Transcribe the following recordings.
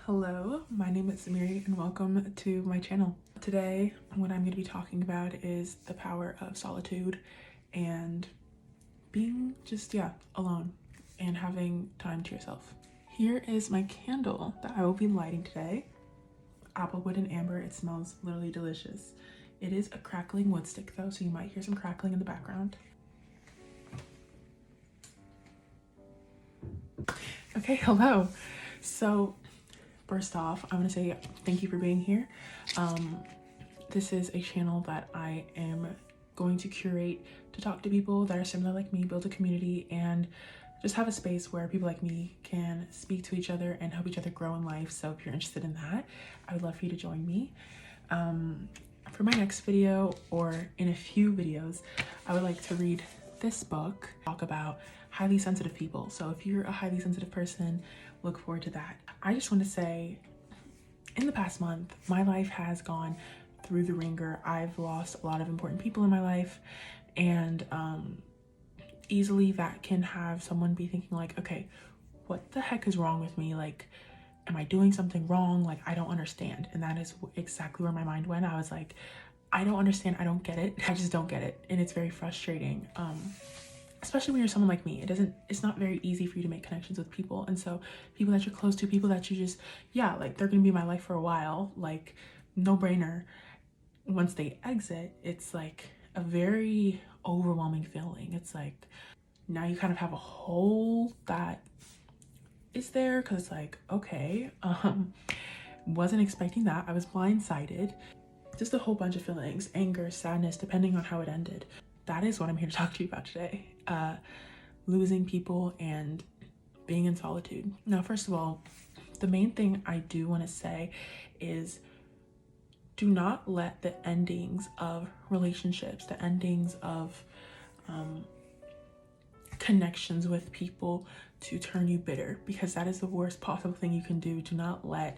Hello, my name is Samiri and welcome to my channel. Today, what I'm going to be talking about is the power of solitude and being just, alone and having time to yourself. Here is my candle that I will be lighting today. Applewood and amber, it smells literally delicious. It is a crackling wood stick though, so you might hear some crackling in the background. Okay, hello. So first off, I want to say thank you for being here. This is a channel that I am going to curate to talk to people that are similar like me, build a community, and just have a space where people like me can speak to each other and help each other grow in life. So if you're interested in that, I would love for you to join me. For my next video, or in a few videos, I would like to read this book, talk about highly sensitive people. So if you're a highly sensitive person, look forward to that. I just want to say, in the past month, my life has gone through the ringer. I've lost a lot of important people in my life, and easily that can have someone be thinking like, okay, what the heck is wrong with me? Like, am I doing something wrong? Like, I don't understand. And that is exactly where my mind went. I was like, I don't understand. I don't get it. I just don't get it. And it's very frustrating. Especially when you're someone like me, it's not very easy for you to make connections with people. And so people that you're close to, people that you just, like, they're gonna be in my life for a while, like, no brainer. Once they exit, it's like a very overwhelming feeling. It's like, now you kind of have a hole that is there, because it's like, okay, wasn't expecting that. I was blindsided. Just a whole bunch of feelings, anger, sadness, depending on how it ended. That is what I'm here to talk to you about today. Losing people and being in solitude. Now, first of all, the main thing I do want to say is, do not let the endings of relationships, the endings of connections with people to turn you bitter, because that is the worst possible thing you can do. Do not let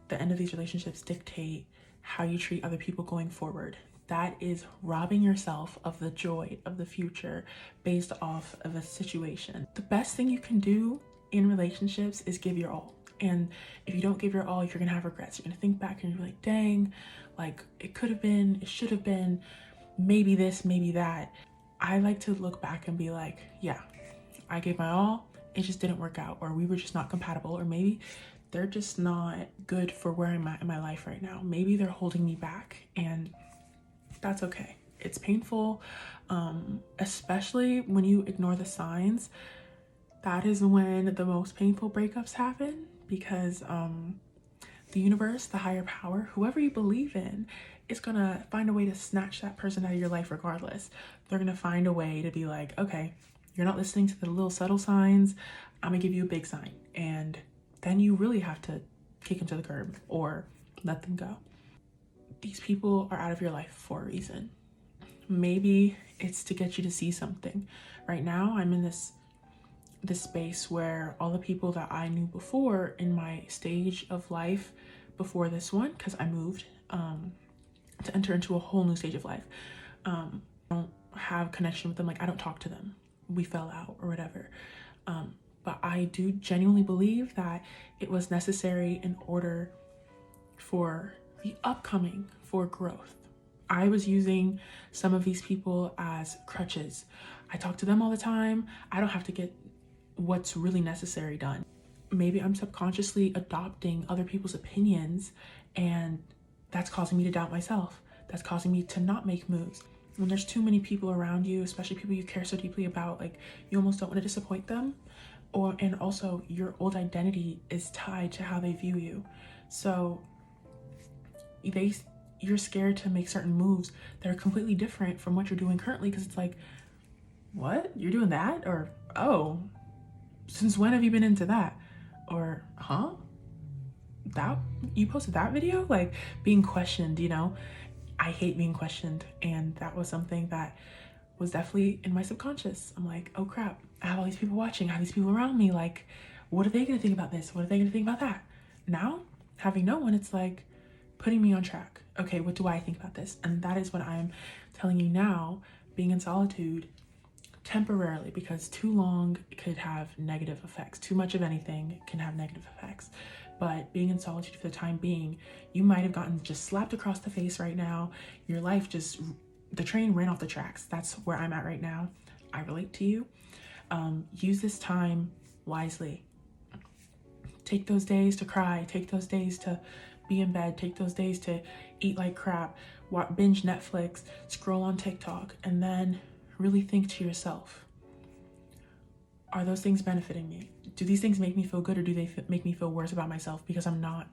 the end of these relationships dictate how you treat other people going forward. That is robbing yourself of the joy of the future based off of a situation. The best thing you can do in relationships is give your all. And if you don't give your all, you're gonna have regrets. You're gonna think back and you're like, dang, like, it could have been, it should have been, maybe this, maybe that. I like to look back and be like, yeah, I gave my all, it just didn't work out, or we were just not compatible, or maybe they're just not good for where I'm at in my life right now. Maybe they're holding me back, and that's okay. It's painful, especially when you ignore the signs. That is when the most painful breakups happen, because the universe, the higher power, whoever you believe in, is gonna find a way to snatch that person out of your life regardless. They're gonna find a way to be like, okay, you're not listening to the little subtle signs, I'm gonna give you a big sign. And then you really have to kick them to the curb or let them go. These people are out of your life for a reason. Maybe it's to get you to see something. Right now, I'm in this space where all the people that I knew before in my stage of life before this one, because I moved to enter into a whole new stage of life, I don't have connection with them. Like, I don't talk to them. We fell out or whatever. But I do genuinely believe that it was necessary in order for the upcoming, for growth. I was using some of these people as crutches. I talk to them all the time. I don't have to get what's really necessary done. Maybe I'm subconsciously adopting other people's opinions, and that's causing me to doubt myself. That's causing me to not make moves. When there's too many people around you, especially people you care so deeply about, like, you almost don't want to disappoint them. And also your old identity is tied to how they view you. So you're scared to make certain moves that are completely different from what you're doing currently, because it's like, what? You're doing that? Or, oh, since when have you been into that? Or, huh? That, you posted that video? Like, being questioned, you know? I hate being questioned, and that was something that was definitely in my subconscious. I'm like, oh crap, I have all these people watching, I have these people around me, like, what are they gonna think about this? What are they gonna think about that? Now, having no one, it's like putting me on track. Okay, what do I think about this? And that is what I'm telling you now. Being in solitude temporarily, because too long could have negative effects. Too much of anything can have negative effects. but being in solitude for the time being, you might have gotten just slapped across the face right now. Your life just, the train ran off the tracks. That's where I'm at right now. I relate to you. Use this time wisely. Take those days to cry. Take those days to be in bed. Take those days to eat like crap, binge Netflix, scroll on TikTok, and then really think to yourself, are those things benefiting me? Do these things make me feel good, or do they make me feel worse about myself because I'm not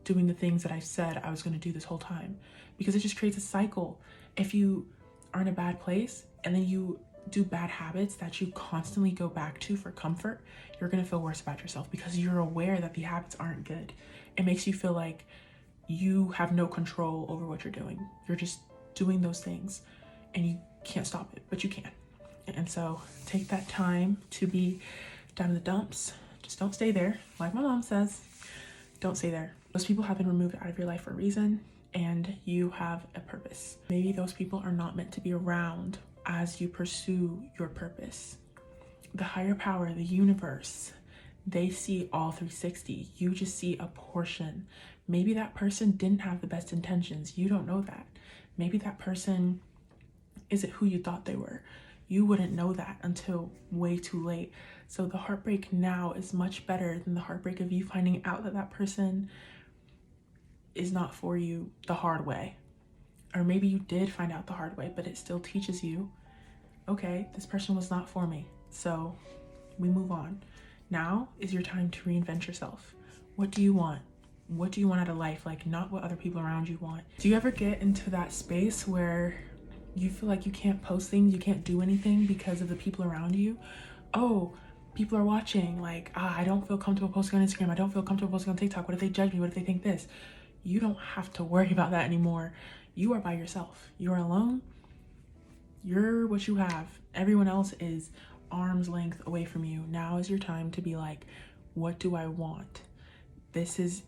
doing the things that I said I was going to do this whole time? Because it just creates a cycle. If you are in a bad place and then you do bad habits that you constantly go back to for comfort, you're going to feel worse about yourself because you're aware that the habits aren't good. It makes you feel like you have no control over what you're doing. You're just doing those things and you can't stop it, but you can. And so take that time to be down in the dumps. Just don't stay there. Like my mom says, don't stay there. Those people have been removed out of your life for a reason, and you have a purpose. Maybe those people are not meant to be around as you pursue your purpose. The higher power, the universe, they see all 360. You just see a portion. Maybe that person didn't have the best intentions. You don't know that. Maybe that person isn't who you thought they were. You wouldn't know that until way too late. So the heartbreak now is much better than the heartbreak of you finding out that that person is not for you the hard way. Or maybe you did find out the hard way, but it still teaches you, okay, this person was not for me. So we move on. Now is your time to reinvent yourself. What do you want? What do you want out of life? Like, not what other people around you want. Do you ever get into that space where you feel like you can't post things, you can't do anything because of the people around you? Oh, people are watching. Like, I don't feel comfortable posting on Instagram. I don't feel comfortable posting on TikTok. What if they judge me? What if they think this? You don't have to worry about that anymore. You are by yourself. You are alone. You're what you have. Everyone else is arm's length away from you. Now is your time to be like, what do I want? This is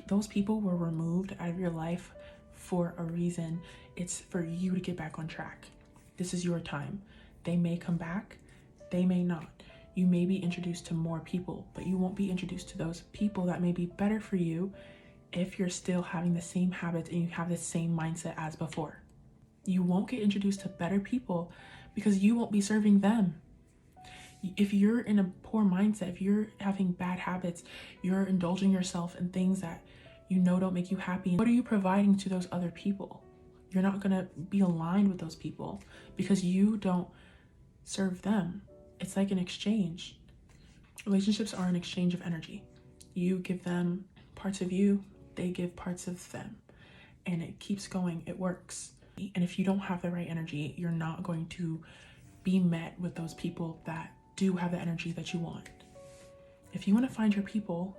those people were removed out of your life for a reason. It's for you to get back on track. This is your time. They may come back, they may not. You may be introduced to more people, but you won't be introduced to those people that may be better for you if you're still having the same habits and you have the same mindset as before. You won't get introduced to better people because you won't be serving them. If you're in a poor mindset, if you're having bad habits, you're indulging yourself in things that you know don't make you happy, what are you providing to those other people? You're not going to be aligned with those people because you don't serve them. It's like an exchange. Relationships are an exchange of energy. You give them parts of you, they give parts of them, and it keeps going. It works. And if you don't have the right energy, you're not going to be met with those people that do have the energy that you want. If you want to find your people,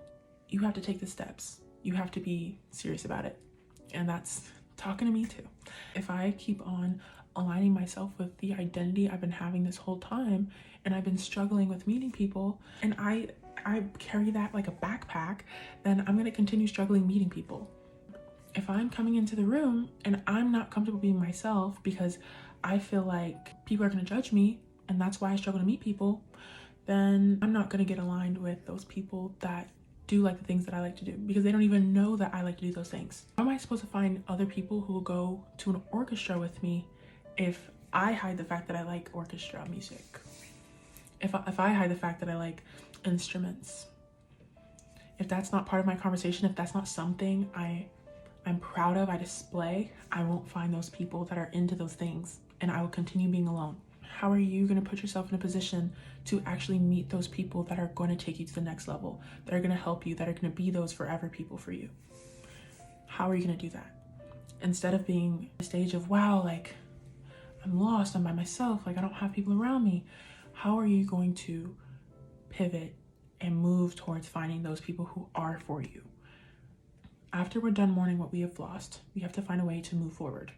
you have to take the steps. You have to be serious about it. And that's talking to me too. If I keep on aligning myself with the identity I've been having this whole time, and I've been struggling with meeting people, and I carry that like a backpack, then I'm going to continue struggling meeting people. If I'm coming into the room and I'm not comfortable being myself because I feel like people are going to judge me, and that's why I struggle to meet people, then I'm not going to get aligned with those people that do like the things that I like to do, because they don't even know that I like to do those things. How am I supposed to find other people who will go to an orchestra with me if I hide the fact that I like orchestra music? If I hide the fact that I like instruments? If that's not part of my conversation, if that's not something I'm proud of, I display, I won't find those people that are into those things, and I will continue being alone. How are you going to put yourself in a position to actually meet those people that are going to take you to the next level, that are going to help you, that are going to be those forever people for you? How are you going to do that? Instead of being a stage of, wow, like, I'm lost, I'm by myself, like, I don't have people around me. How are you going to pivot and move towards finding those people who are for you? After we're done mourning what we have lost, we have to find a way to move forward.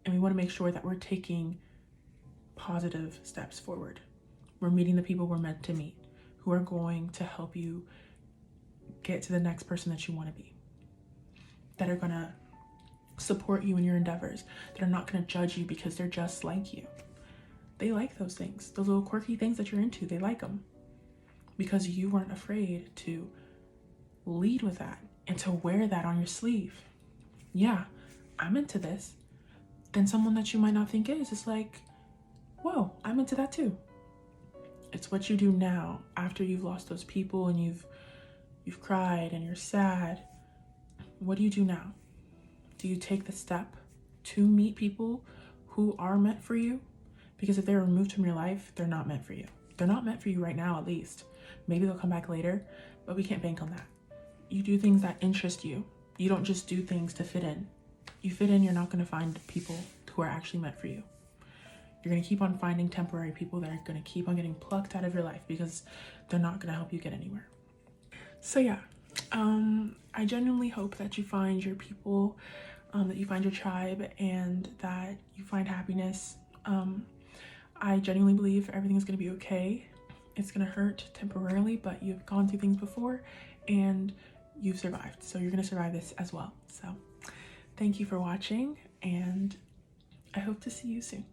And we want to make sure that we're taking positive steps forward. We're meeting the people we're meant to meet, who are going to help you get to the next person that you want to be, that are going to support you in your endeavors, that are not going to judge you because they're just like you. They like those things, those little quirky things that you're into. They like them because you weren't afraid to lead with that and to wear that on your sleeve. Yeah, I'm into this. Then someone that you might not think is like, whoa, I'm into that too. It's what you do now after you've lost those people and you've cried and you're sad. What do you do now? Do you take the step to meet people who are meant for you? Because if they're removed from your life, they're not meant for you. They're not meant for you right now, at least. Maybe they'll come back later, but we can't bank on that. You do things that interest you. You don't just do things to fit in. You fit in, you're not going to find people who are actually meant for you. You're going to keep on finding temporary people that are going to keep on getting plucked out of your life because they're not going to help you get anywhere. So yeah, I genuinely hope that you find your people, that you find your tribe, and that you find happiness. I genuinely believe everything is going to be okay. It's going to hurt temporarily, but you've gone through things before and you've survived. So you're going to survive this as well. So thank you for watching, and I hope to see you soon.